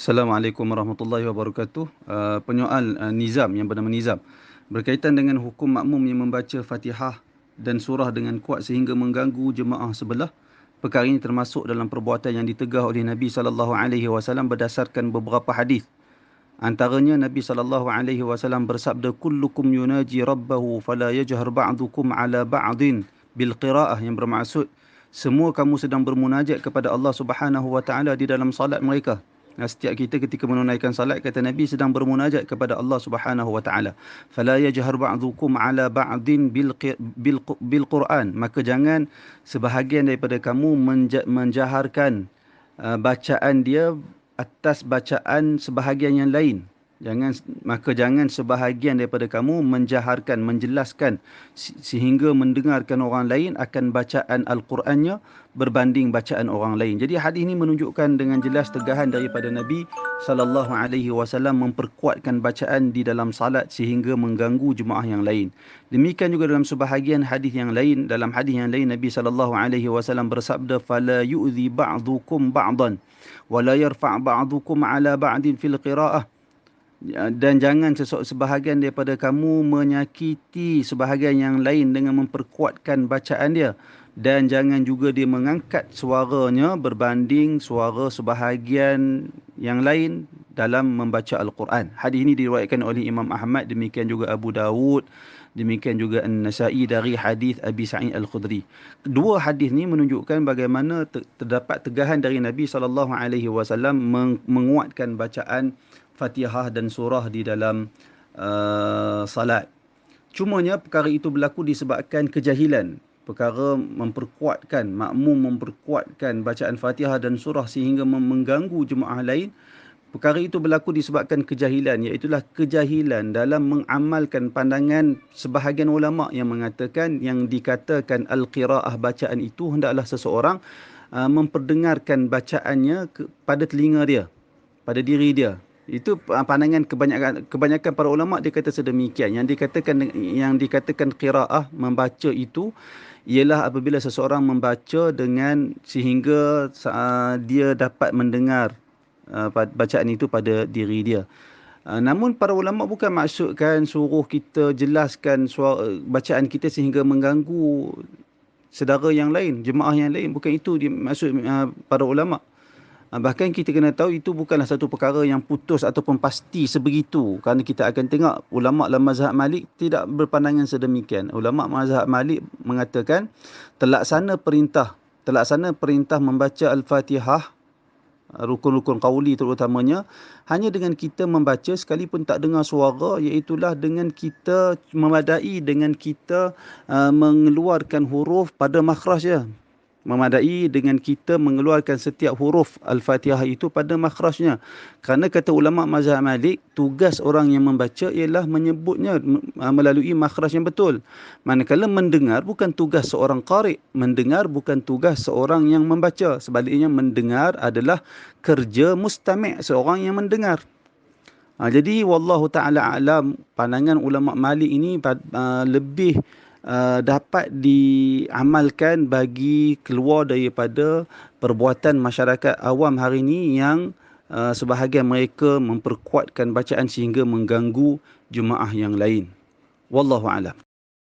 Assalamualaikum warahmatullahi wabarakatuh. Penyoal Nizam yang bernama Nizam berkaitan dengan hukum makmum yang membaca Fatihah dan surah dengan kuat sehingga mengganggu jemaah sebelah. Perkara ini termasuk dalam perbuatan yang ditegah oleh Nabi SAW berdasarkan beberapa hadis. Antaranya Nabi SAW bersabda, kullukum yunaji rabbahu fala yajhar ba'dukum ala ba'din bil qiraah, yang bermaksud semua kamu sedang bermunajat kepada Allah Subhanahu wa taala di dalam salat mereka. Setiap kita ketika menunaikan salat, kata Nabi, sedang bermunajat kepada Allah Subhanahu wa taala. Fala yajhar ba'dukum ala ba'din bil Quran, maka jangan sebahagian daripada kamu menjaharkan bacaan dia atas bacaan sebahagian yang lain. Jangan sebahagian daripada kamu menjaharkan, menjelaskan sehingga mendengarkan orang lain akan bacaan Al-Qurannya berbanding bacaan orang lain. Jadi hadis ini menunjukkan dengan jelas tegahan daripada Nabi SAW memperkuatkan bacaan di dalam salat sehingga mengganggu jemaah yang lain. Demikian juga dalam sebahagian hadis yang lain. Dalam hadis yang lain Nabi SAW bersabda, fala yu'zi ba'dukum ba'dan wa la yarfa' ba'dukum ala ba'din fil qira'ah. Dan jangan sebahagian daripada kamu menyakiti sebahagian yang lain dengan memperkuatkan bacaan dia, dan jangan juga dia mengangkat suaranya berbanding suara sebahagian yang lain dalam membaca Al-Quran. Hadis ini diriwayatkan oleh Imam Ahmad, demikian juga Abu Dawud, demikian juga An-Nasa'i dari hadis Abi Sa'id Al-Khudri. Dua hadis ni menunjukkan bagaimana terdapat tegahan dari Nabi SAW menguatkan bacaan Fatihah dan surah di dalam salat. Cumanya perkara itu berlaku disebabkan kejahilan. Perkara makmum memperkuatkan bacaan Fatihah dan surah sehingga mengganggu jemaah lain. Perkara itu berlaku disebabkan kejahilan, iaitulah kejahilan dalam mengamalkan pandangan sebahagian ulama yang mengatakan, yang dikatakan al-qiraah, bacaan itu hendaklah seseorang memperdengarkan bacaannya pada telinga dia, pada diri dia. Itu pandangan kebanyakan para ulama, dia kata sedemikian. Yang dikatakan qiraah, membaca itu, ialah apabila seseorang membaca dengan sehingga dia dapat mendengar bacaan itu pada diri dia. Namun para ulama bukan maksudkan suruh kita jelaskan bacaan kita sehingga mengganggu saudara yang lain, jemaah yang lain. Bukan itu maksud para ulama. Bahkan kita kena tahu itu bukanlah satu perkara yang putus ataupun pasti sebegitu. Kerana kita akan tengok ulama' dalam mazhab Malik tidak berpandangan sedemikian. Ulama' mazhab Malik mengatakan terlaksana perintah membaca Al-Fatihah, rukun-rukun qauli terutamanya, hanya dengan kita membaca sekalipun tak dengar suara, iaitulah dengan kita memadai dengan kita mengeluarkan huruf pada makhrajnya. Memadai dengan kita mengeluarkan setiap huruf Al-Fatihah itu pada makhrajnya. Kerana kata ulama' mazhab Malik, tugas orang yang membaca ialah menyebutnya melalui makhraj yang betul. Manakala mendengar bukan tugas seorang qari', mendengar bukan tugas seorang yang membaca. Sebaliknya mendengar adalah kerja mustami', seorang yang mendengar. Jadi wallahu ta'ala alam, pandangan ulama' Malik ini lebih dapat diamalkan bagi keluar daripada perbuatan masyarakat awam hari ini yang sebahagian mereka memperkuatkan bacaan sehingga mengganggu jemaah yang lain. Wallahu a'lam.